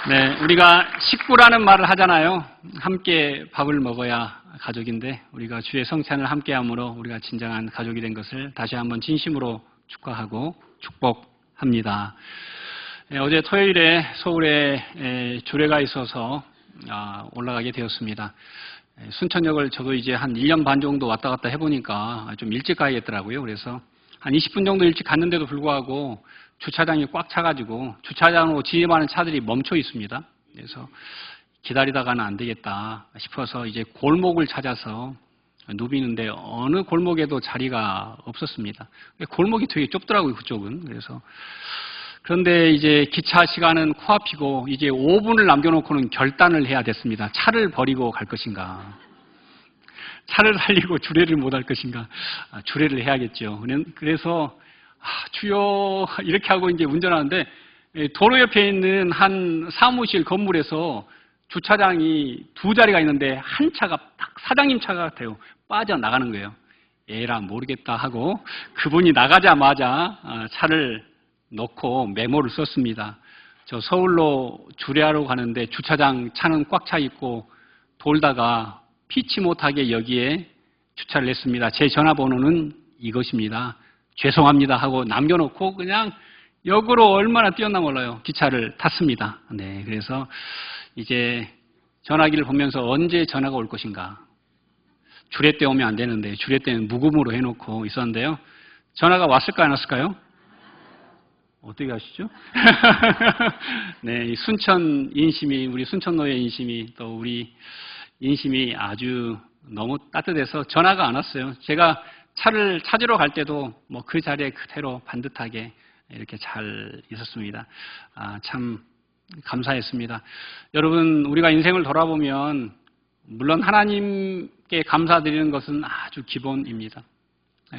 네, 우리가 식구라는 말을 하잖아요. 함께 밥을 먹어야 가족인데 우리가 주의 성찬을 함께함으로 우리가 진정한 가족이 된 것을 다시 한번 진심으로 축하하고 축복합니다. 어제 토요일에 서울에 주례가 있어서 올라가게 되었습니다. 순천역을 저도 이제 한 1년 반 정도 왔다 갔다 해보니까 좀 일찍 가야겠더라고요. 그래서 한 20분 정도 일찍 갔는데도 불구하고 주차장이 꽉 차가지고 주차장으로 진입하는 차들이 멈춰 있습니다. 그래서 기다리다가는 안 되겠다 싶어서 이제 골목을 찾아서 누비는데 어느 골목에도 자리가 없었습니다. 골목이 되게 좁더라고요, 그쪽은. 그런데 이제 기차 시간은 코앞이고 이제 5분을 남겨놓고는 결단을 해야 됐습니다. 차를 버리고 갈 것인가, 차를 살리고 주례를 못 할 것인가. 주례를 해야겠죠. 그래서 주여 이렇게 하고 이제 운전하는데 도로 옆에 있는 한 사무실 건물에서 주차장이 두 자리가 있는데 한 차가 딱 사장님 차 같아요. 빠져나가는 거예요. 에라 모르겠다 하고 그분이 나가자마자 차를 놓고 메모를 썼습니다. 저 서울로 주례하러 가는데 주차장 차는 꽉 차 있고 돌다가 피치 못하게 여기에 주차를 했습니다. 제 전화번호는 이것입니다. 죄송합니다 하고 남겨놓고 그냥 역으로 얼마나 뛰었나 몰라요. 기차를 탔습니다. 네, 그래서 이제 전화기를 보면서 언제 전화가 올 것인가. 주례 때 오면 안 되는데 주례 때는 무음으로 해놓고 있었는데요. 전화가 왔을까 안 왔을까요? 어떻게 아시죠? 네, 순천 인심이, 우리 순천노예 인심이, 또 우리 인심이 아주 너무 따뜻해서 전화가 안 왔어요. 제가 차를 찾으러 갈 때도 뭐 그 자리에 그대로 반듯하게 이렇게 잘 있었습니다. 참 감사했습니다. 여러분, 우리가 인생을 돌아보면 물론 하나님께 감사드리는 것은 아주 기본입니다.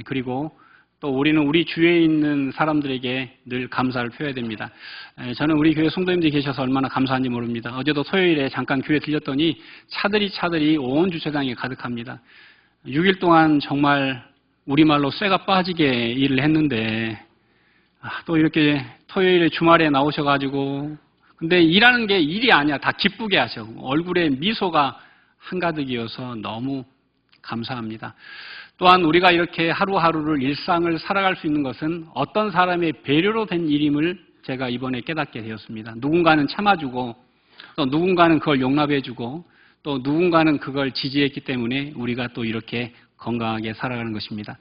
그리고 또 우리는 우리 주위에 있는 사람들에게 늘 감사를 표해야 됩니다. 저는 우리 교회 성도님들이 계셔서 얼마나 감사한지 모릅니다. 어제도 토요일에 잠깐 교회 들렸더니 차들이 온 주차장에 가득합니다. 6일 동안 정말 우리말로 쇠가 빠지게 일을 했는데 또 이렇게 토요일에 주말에 나오셔가지고 근데 일하는 게 일이 아니야. 다 기쁘게 하셔. 얼굴에 미소가 한가득이어서 너무 감사합니다. 또한 우리가 이렇게 하루하루를 일상을 살아갈 수 있는 것은 어떤 사람의 배려로 된 일임을 제가 이번에 깨닫게 되었습니다. 누군가는 참아주고 또 누군가는 그걸 용납해주고 또 누군가는 그걸 지지했기 때문에 우리가 또 이렇게 건강하게 살아가는 것입니다.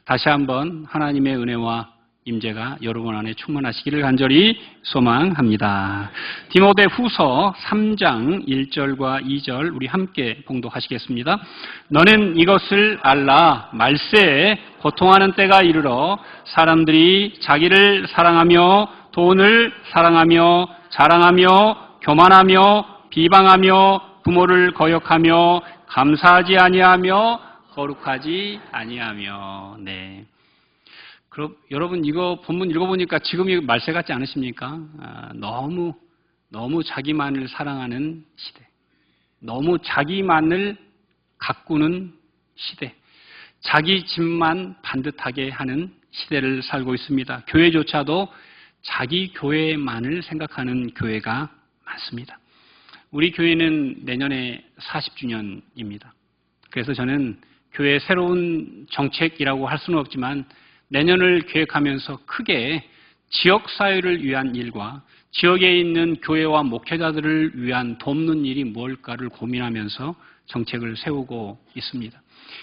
다시 한번 하나님의 은혜와 임재가 여러분 안에 충만하시기를 간절히 소망합니다. 디모데 후서 3장 1절과 2절 우리 함께 봉독하시겠습니다. 너는 이것을 알라. 말세에 고통하는 때가 이르러 사람들이 자기를 사랑하며 돈을 사랑하며 자랑하며 교만하며 비방하며 부모를 거역하며 감사하지 아니하며 거룩하지 아니하며. 네. 그럼 여러분 이거 본문 읽어보니까 지금이 말세 같지 않으십니까? 너무 자기만을 사랑하는 시대, 너무 자기만을 가꾸는 시대, 자기 집만 반듯하게 하는 시대를 살고 있습니다. 교회조차도 자기 교회만을 생각하는 교회가 많습니다. 우리 교회는 내년에 40주년입니다. 그래서 저는 교회의 새로운 정책이라고 할 수는 없지만 내년을 계획하면서 크게 지역사회를 위한 일과 지역에 있는 교회와 목회자들을 위한 돕는 일이 뭘까를 고민하면서 정책을 세우고 있습니다.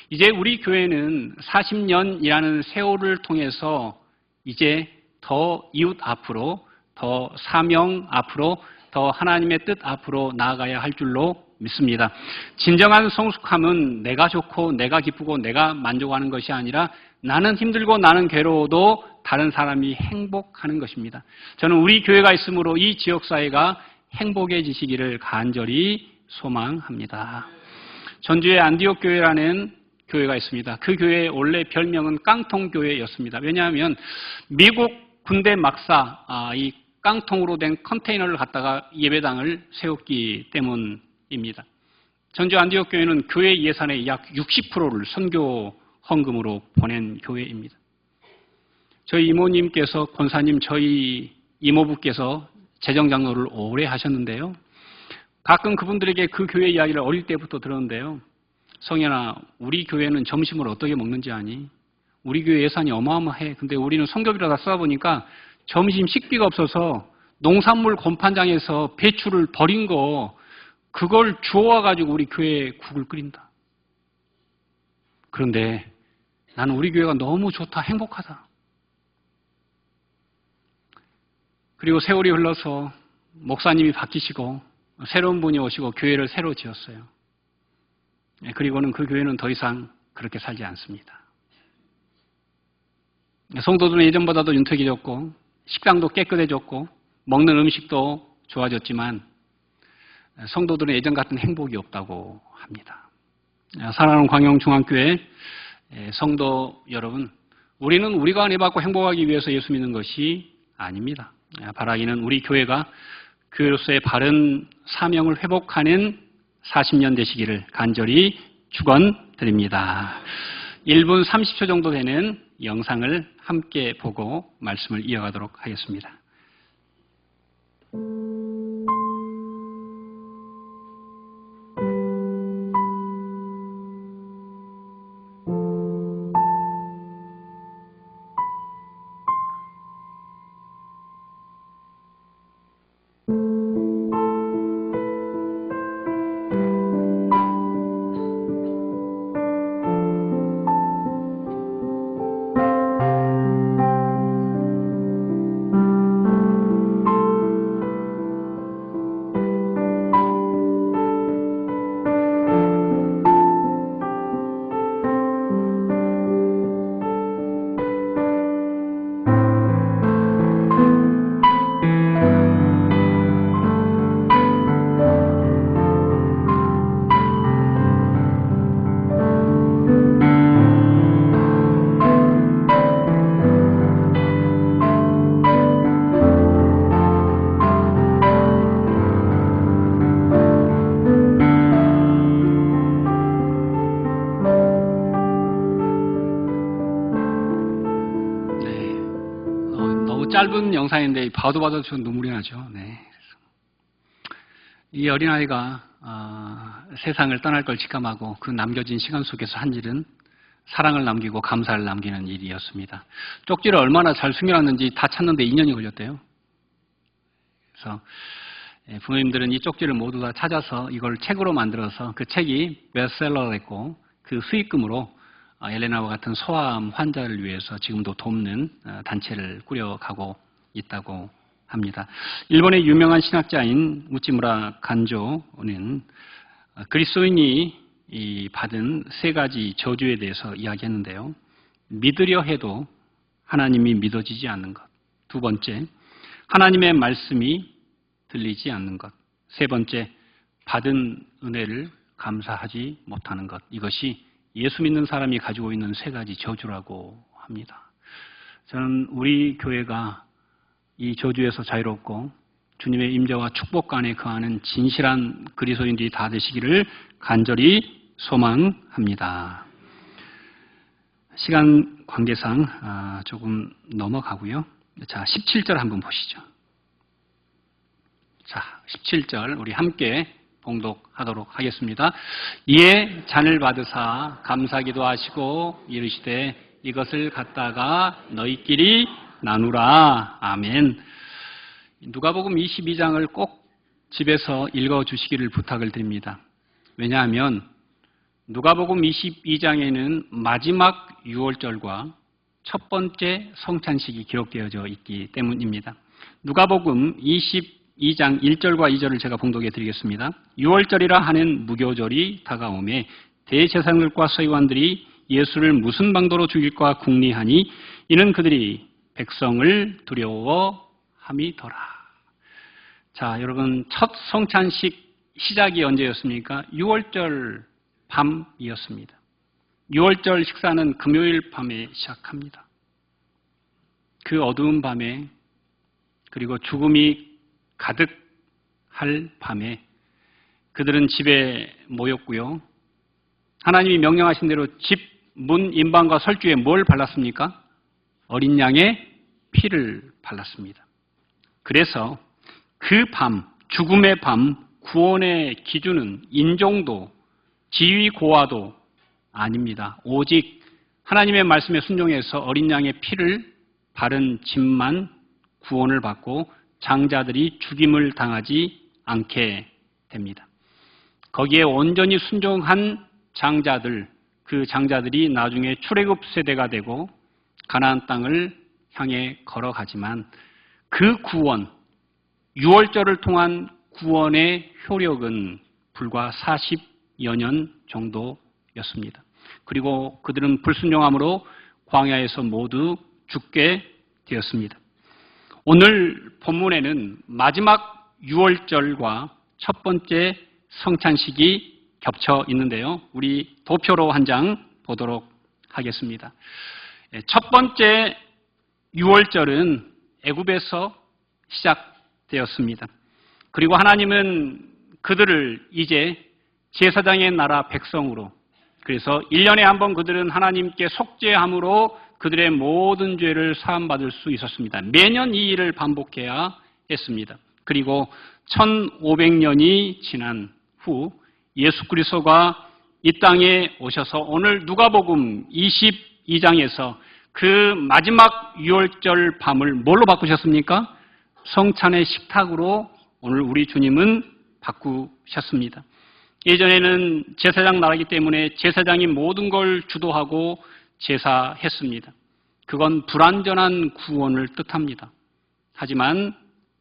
이제 우리 교회는 40년이라는 세월을 통해서 이제 더 이웃 앞으로, 더 사명 앞으로, 더 하나님의 뜻 앞으로 나아가야 할 줄로 믿습니다. 진정한 성숙함은 내가 좋고 내가 기쁘고 내가 만족하는 것이 아니라 나는 힘들고 나는 괴로워도 다른 사람이 행복하는 것입니다. 저는 우리 교회가 있으므로 이 지역사회가 행복해지시기를 간절히 소망합니다. 전주에 안디옥 교회라는 교회가 있습니다. 그 교회의 원래 별명은 깡통교회였습니다. 왜냐하면 미국 군대 막사 이 깡통으로 된 컨테이너를 갖다가 예배당을 세웠기 때문입니다. 전주 안디옥 교회는 교회 예산의 약 60%를 선교 헌금으로 보낸 교회입니다. 저희 이모님께서, 권사님, 저희 이모부께서 재정장로를 오래 하셨는데요. 가끔 그분들에게 그 교회 이야기를 어릴 때부터 들었는데요. 성현아, 우리 교회는 점심을 어떻게 먹는지 아니? 우리 교회 예산이 어마어마해. 근데 우리는 성교비로 다 써보니까 점심 식비가 없어서 농산물 곰판장에서 배추를 버린 거 그걸 주워와가지고 우리 교회에 국을 끓인다. 그런데 나는 우리 교회가 너무 좋다, 행복하다. 그리고 세월이 흘러서 목사님이 바뀌시고 새로운 분이 오시고 교회를 새로 지었어요. 그리고는 그 교회는 더 이상 그렇게 살지 않습니다. 성도들은 예전보다도 윤택해졌고 식당도 깨끗해졌고 먹는 음식도 좋아졌지만 성도들은 예전 같은 행복이 없다고 합니다. 사랑하는 광영중앙교회 성도 여러분, 우리는 우리가 은혜 받고 행복하기 위해서 예수 믿는 것이 아닙니다. 바라기는 우리 교회가 교회로서의 바른 사명을 회복하는 40년 되시기를 간절히 축원드립니다. 1분 30초 정도 되는 영상을 함께 보고 말씀을 이어가도록 하겠습니다. 짧은 영상인데 봐도 좀 눈물이 나죠. 네. 이 어린아이가 세상을 떠날 걸 직감하고 그 남겨진 시간 속에서 한 일은 사랑을 남기고 감사를 남기는 일이었습니다. 쪽지를 얼마나 잘 숨겨놨는지 다 찾는데 2년이 걸렸대요. 그래서 부모님들은 이 쪽지를 모두 다 찾아서 이걸 책으로 만들어서 그 책이 베스트셀러가 됐고 그 수익금으로 엘레나와 같은 소아암 환자를 위해서 지금도 돕는 단체를 꾸려가고 있다고 합니다. 일본의 유명한 신학자인 우찌무라 간조는 그리스도인이 받은 3가지 저주에 대해서 이야기했는데요. 믿으려 해도 하나님이 믿어지지 않는 것. 2번째, 하나님의 말씀이 들리지 않는 것. 3번째, 받은 은혜를 감사하지 못하는 것. 이것이 예수 믿는 사람이 가지고 있는 3가지 저주라고 합니다. 저는 우리 교회가 이 저주에서 자유롭고 주님의 임재와 축복 안에 거하는 진실한 그리스도인들이 다 되시기를 간절히 소망합니다. 시간 관계상 조금 넘어가고요. 자, 17절 한번 보시죠. 자, 17절 우리 함께 봉독하도록 하겠습니다. 이에 잔을 받으사 감사기도 하시고 이르시되 이것을 갖다가 너희끼리 나누라. 아멘. 누가복음 22장을 꼭 집에서 읽어주시기를 부탁을 드립니다. 왜냐하면 누가복음 22장에는 마지막 유월절과 첫 번째 성찬식이 기록되어져 있기 때문입니다. 누가복음 22장 1절과 2절을 제가 봉독해 드리겠습니다. 유월절이라 하는 무교절이 다가오매 대제사장들과 서기관들이 예수를 무슨 방도로 죽일까 궁리하니 이는 그들이 백성을 두려워함이더라. 자, 여러분, 첫 성찬식 시작이 언제였습니까? 6월절 밤이었습니다. 6월절 식사는 금요일 밤에 시작합니다. 그 어두운 밤에 그리고 죽음이 가득할 밤에 그들은 집에 모였고요. 하나님이 명령하신 대로 집 문 인방과 설주에 뭘 발랐습니까? 어린 양의 피를 발랐습니다. 그래서 그 밤, 죽음의 밤, 구원의 기준은 인종도, 지위 고하도 아닙니다. 오직 하나님의 말씀에 순종해서 어린 양의 피를 바른 짐만 구원을 받고 장자들이 죽임을 당하지 않게 됩니다. 거기에 온전히 순종한 장자들, 그 장자들이 나중에 출애굽 세대가 되고 가나안 땅을 향해 걸어가지만 그 구원, 유월절을 통한 구원의 효력은 불과 40여 년 정도였습니다. 그리고 그들은 불순종함으로 광야에서 모두 죽게 되었습니다. 오늘 본문에는 마지막 유월절과 첫 번째 성찬식이 겹쳐 있는데요. 우리 도표로 한 장 보도록 하겠습니다. 첫 번째 유월절은 애굽에서 시작되었습니다. 그리고 하나님은 그들을 이제 제사장의 나라 백성으로, 그래서 1년에 한 번 그들은 하나님께 속죄함으로 그들의 모든 죄를 사함받을 수 있었습니다. 매년 이 일을 반복해야 했습니다. 그리고 1500년이 지난 후 예수 그리스도가 이 땅에 오셔서 오늘 누가복음 22장에서 그 마지막 유월절 밤을 뭘로 바꾸셨습니까? 성찬의 식탁으로 오늘 우리 주님은 바꾸셨습니다. 예전에는 제사장 나라이기 때문에 제사장이 모든 걸 주도하고 제사했습니다. 그건 불완전한 구원을 뜻합니다. 하지만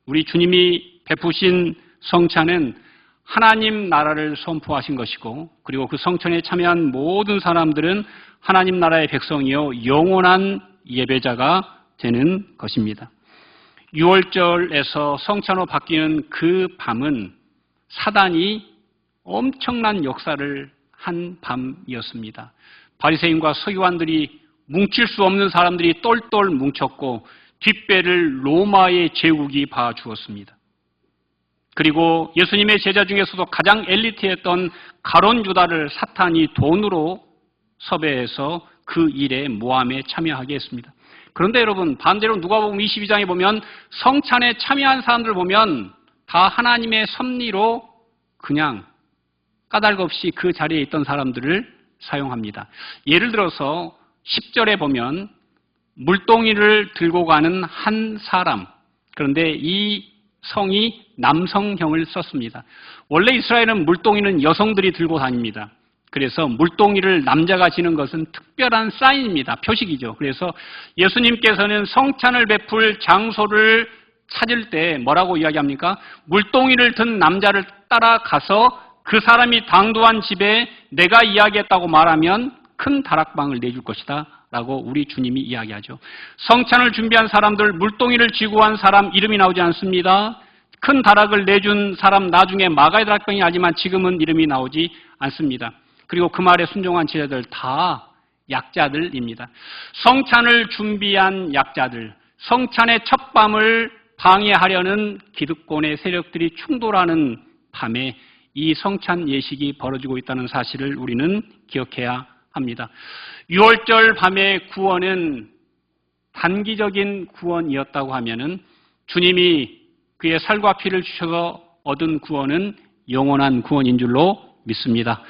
우리 주님이 베푸신 성찬은 하나님 나라를 선포하신 것이고, 그리고 그 성찬에 참여한 모든 사람들은 하나님 나라의 백성이요 영원한 예배자가 되는 것입니다. 6월절에서 성찬으로 바뀌는 그 밤은 사단이 엄청난 역사를 한 밤이었습니다. 바리새인과 서기관들이 뭉칠 수 없는 사람들이 똘똘 뭉쳤고 뒷배를 로마의 제국이 봐주었습니다. 그리고 예수님의 제자 중에서도 가장 엘리트였던 가론 유다를 사탄이 돈으로 섭외해서 그 일에 모함에 참여하게 했습니다. 그런데 여러분, 반대로 누가복음 22장에 보면 성찬에 참여한 사람들 보면 다 하나님의 섭리로 그냥 까닭 없이 그 자리에 있던 사람들을 사용합니다. 예를 들어서 10절에 보면 물동이를 들고 가는 한 사람, 그런데 이 성이 남성형을 썼습니다. 원래 이스라엘은 물동이는 여성들이 들고 다닙니다. 그래서 물동이를 남자가 지는 것은 특별한 사인입니다. 표식이죠. 그래서 예수님께서는 성찬을 베풀 장소를 찾을 때 뭐라고 이야기합니까? 물동이를 든 남자를 따라가서 그 사람이 당도한 집에 내가 이야기했다고 말하면 큰 다락방을 내줄 것이다 라고 우리 주님이 이야기하죠. 성찬을 준비한 사람들, 물동이를 쥐고 한 사람 이름이 나오지 않습니다. 큰 다락을 내준 사람 나중에 마가의 다락방이 하지만 지금은 이름이 나오지 않습니다. 그리고 그 말에 순종한 제자들 다 약자들입니다. 성찬을 준비한 약자들, 성찬의 첫 밤을 방해하려는 기득권의 세력들이 충돌하는 밤에 이 성찬 예식이 벌어지고 있다는 사실을 우리는 기억해야 합니다. 6월절 밤의 구원은 단기적인 구원이었다고 하면은 주님이 그의 살과 피를 주셔서 얻은 구원은 영원한 구원인 줄로 믿습니다.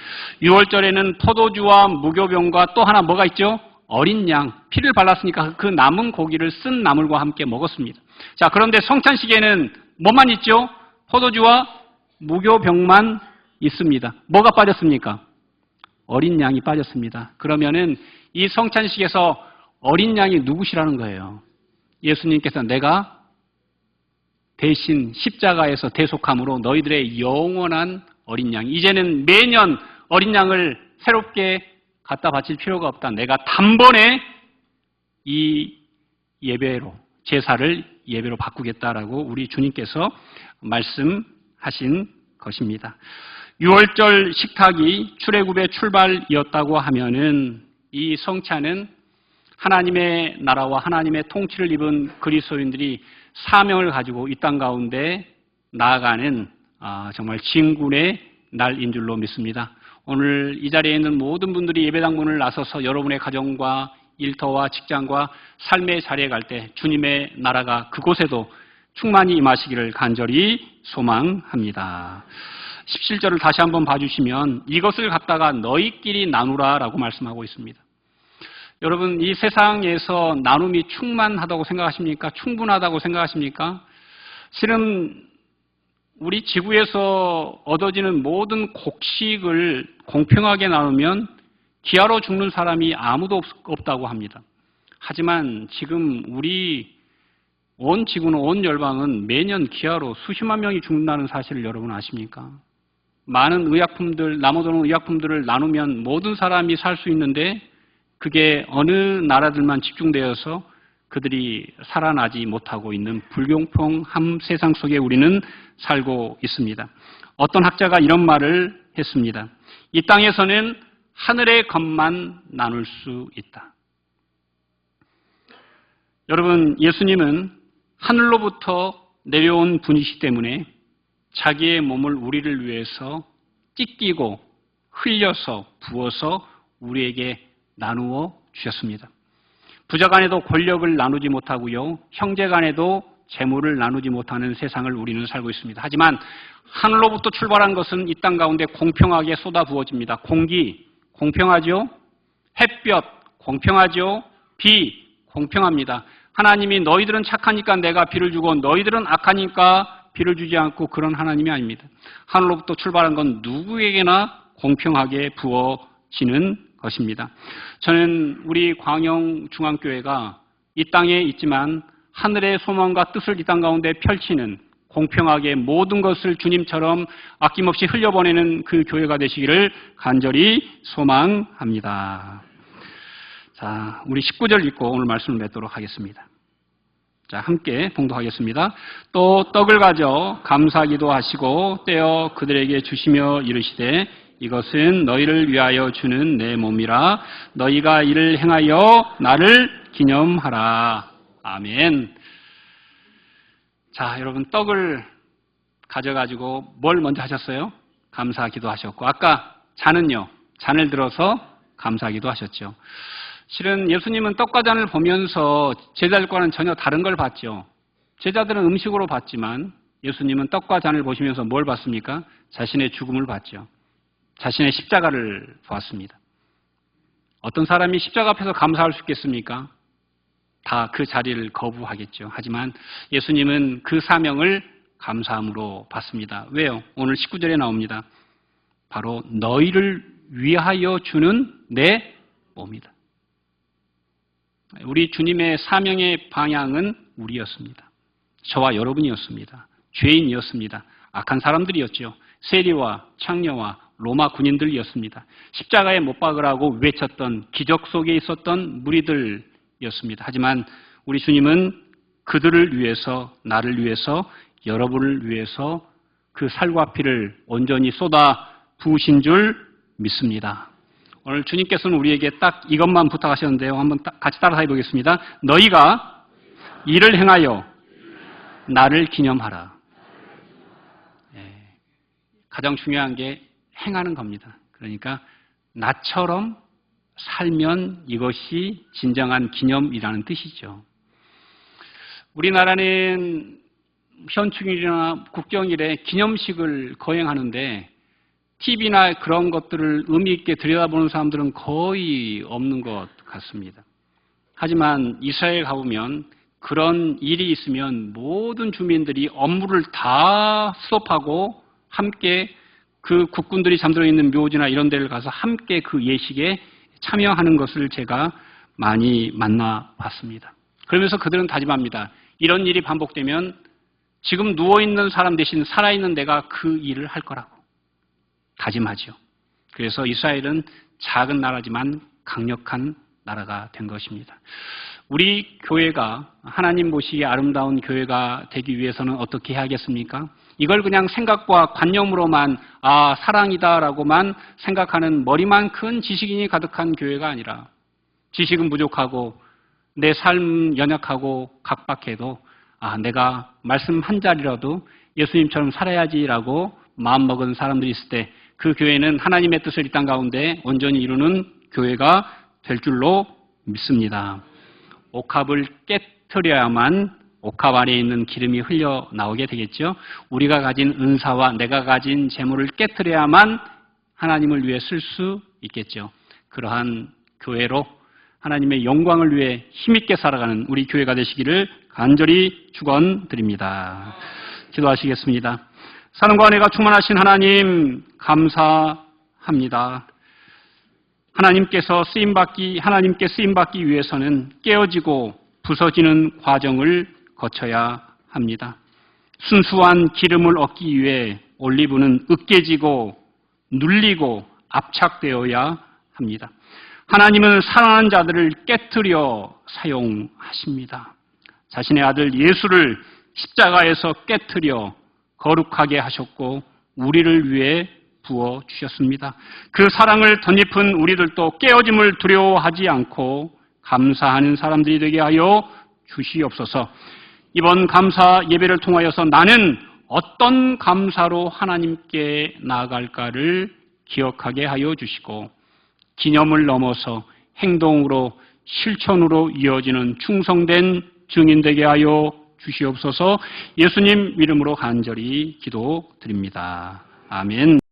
6월절에는 포도주와 무교병과 또 하나 뭐가 있죠? 어린 양, 피를 발랐으니까 그 남은 고기를 쓴 나물과 함께 먹었습니다. 자, 그런데 성찬식에는 뭐만 있죠? 포도주와 무교병만 있습니다. 뭐가 빠졌습니까? 어린 양이 빠졌습니다. 그러면은 이 성찬식에서 어린 양이 누구시라는 거예요? 예수님께서 내가 대신 십자가에서 대속함으로 너희들의 영원한 어린 양, 이제는 매년 어린 양을 새롭게 갖다 바칠 필요가 없다. 내가 단번에 이 예배로, 제사를 예배로 바꾸겠다라고 우리 주님께서 말씀하신 것입니다. 6월절 식탁이 출애굽의 출발이었다고 하면은 이 성찬은 하나님의 나라와 하나님의 통치를 입은 그리스도인들이 사명을 가지고 이 땅 가운데 나아가는 정말 진군의 날인 줄로 믿습니다. 오늘 이 자리에 있는 모든 분들이 예배당 문을 나서서 여러분의 가정과 일터와 직장과 삶의 자리에 갈 때 주님의 나라가 그곳에도 충만히 임하시기를 간절히 소망합니다. 17절을 다시 한번 봐주시면 이것을 갖다가 너희끼리 나누라라고 말씀하고 있습니다. 여러분, 이 세상에서 나눔이 충만하다고 생각하십니까? 충분하다고 생각하십니까? 실은 우리 지구에서 얻어지는 모든 곡식을 공평하게 나누면 기아로 죽는 사람이 아무도 없다고 합니다. 하지만 지금 우리 온 지구는, 온 열방은 매년 기아로 수십만 명이 죽는다는 사실을 여러분 아십니까? 많은 의약품들, 남아도는 의약품들을 나누면 모든 사람이 살 수 있는데 그게 어느 나라들만 집중되어서 그들이 살아나지 못하고 있는 불공평한 세상 속에 우리는 살고 있습니다. 어떤 학자가 이런 말을 했습니다. 이 땅에서는 하늘의 것만 나눌 수 있다. 여러분, 예수님은 하늘로부터 내려온 분이시기 때문에 자기의 몸을 우리를 위해서 찢기고 흘려서 부어서 우리에게 나누어 주셨습니다. 부자 간에도 권력을 나누지 못하고요, 형제 간에도 재물을 나누지 못하는 세상을 우리는 살고 있습니다. 하지만 하늘로부터 출발한 것은 이 땅 가운데 공평하게 쏟아 부어집니다. 공기 공평하죠? 햇볕 공평하죠? 비 공평합니다. 하나님이 너희들은 착하니까 내가 비를 주고 너희들은 악하니까 비를 주지 않고 그런 하나님이 아닙니다. 하늘로부터 출발한 건 누구에게나 공평하게 부어지는 것입니다. 저는 우리 광영중앙교회가 이 땅에 있지만 하늘의 소망과 뜻을 이 땅 가운데 펼치는, 공평하게 모든 것을 주님처럼 아낌없이 흘려보내는 그 교회가 되시기를 간절히 소망합니다. 자, 우리 19절 읽고 오늘 말씀을 맺도록 하겠습니다. 자, 함께 봉독하겠습니다. 또 떡을 가져 감사기도 하시고 떼어 그들에게 주시며 이르시되 이것은 너희를 위하여 주는 내 몸이라 너희가 이를 행하여 나를 기념하라. 아멘. 자, 여러분, 떡을 가져가지고 뭘 먼저 하셨어요? 감사기도 하셨고, 아까 잔은요, 잔을 들어서 감사기도 하셨죠. 실은 예수님은 떡과 잔을 보면서 제자들과는 전혀 다른 걸 봤죠. 제자들은 음식으로 봤지만 예수님은 떡과 잔을 보시면서 뭘 봤습니까? 자신의 죽음을 봤죠. 자신의 십자가를 보았습니다. 어떤 사람이 십자가 앞에서 감사할 수 있겠습니까? 다 그 자리를 거부하겠죠. 하지만 예수님은 그 사명을 감사함으로 받습니다. 왜요? 오늘 19절에 나옵니다. 바로 너희를 위하여 주는 내 몸이다. 우리 주님의 사명의 방향은 우리였습니다. 저와 여러분이었습니다. 죄인이었습니다. 악한 사람들이었죠. 세리와 창녀와 로마 군인들이었습니다. 십자가에 못 박으라고 외쳤던, 기적 속에 있었던 무리들이었습니다. 하지만 우리 주님은 그들을 위해서, 나를 위해서, 여러분을 위해서 그 살과 피를 온전히 쏟아 부으신 줄 믿습니다. 오늘 주님께서는 우리에게 딱 이것만 부탁하셨는데요. 한번 같이 따라서 해보겠습니다. 너희가 이를 행하여 나를 기념하라. 가장 중요한 게 행하는 겁니다. 그러니까 나처럼 살면 이것이 진정한 기념이라는 뜻이죠. 우리나라는 현충일이나 국경일에 기념식을 거행하는데 TV나 그런 것들을 의미 있게 들여다보는 사람들은 거의 없는 것 같습니다. 하지만 이스라엘 가보면 그런 일이 있으면 모든 주민들이 업무를 다 스톱하고 함께 그 국군들이 잠들어 있는 묘지나 이런 데를 가서 함께 그 예식에 참여하는 것을 제가 많이 만나봤습니다. 그러면서 그들은 다짐합니다. 이런 일이 반복되면 지금 누워있는 사람 대신 살아있는 내가 그 일을 할 거라고 다짐하죠. 그래서 이스라엘은 작은 나라지만 강력한 나라가 된 것입니다. 우리 교회가 하나님 보시기에 아름다운 교회가 되기 위해서는 어떻게 해야겠습니까? 이걸 그냥 생각과 관념으로만 사랑이다라고만 생각하는 머리만 큰 지식인이 가득한 교회가 아니라 지식은 부족하고 내 삶 연약하고 각박해도 내가 말씀 한 자리라도 예수님처럼 살아야지라고 마음먹은 사람들이 있을 때 그 교회는 하나님의 뜻을 이 땅 가운데 온전히 이루는 교회가 될 줄로 믿습니다. 옥합을 깨트려야만 옥합 안에 있는 기름이 흘러나오게 되겠죠. 우리가 가진 은사와 내가 가진 재물을 깨트려야만 하나님을 위해 쓸 수 있겠죠. 그러한 교회로 하나님의 영광을 위해 힘있게 살아가는 우리 교회가 되시기를 간절히 축원드립니다. 기도하시겠습니다. 사랑과 은혜가 충만하신 하나님 감사합니다. 하나님께 쓰임받기 위해서는 깨어지고 부서지는 과정을 거쳐야 합니다. 순수한 기름을 얻기 위해 올리브는 으깨지고 눌리고 압착되어야 합니다. 하나님은 사랑하는 자들을 깨뜨려 사용하십니다. 자신의 아들 예수를 십자가에서 깨뜨려 거룩하게 하셨고 우리를 위해 부어주셨습니다. 그 사랑을 덧입은 우리들도 깨어짐을 두려워하지 않고 감사하는 사람들이 되게 하여 주시옵소서. 이번 감사 예배를 통하여서 나는 어떤 감사로 하나님께 나아갈까를 기억하게 하여 주시고 기념을 넘어서 행동으로 실천으로 이어지는 충성된 증인 되게 하여 주시옵소서. 예수님 이름으로 간절히 기도드립니다. 아멘.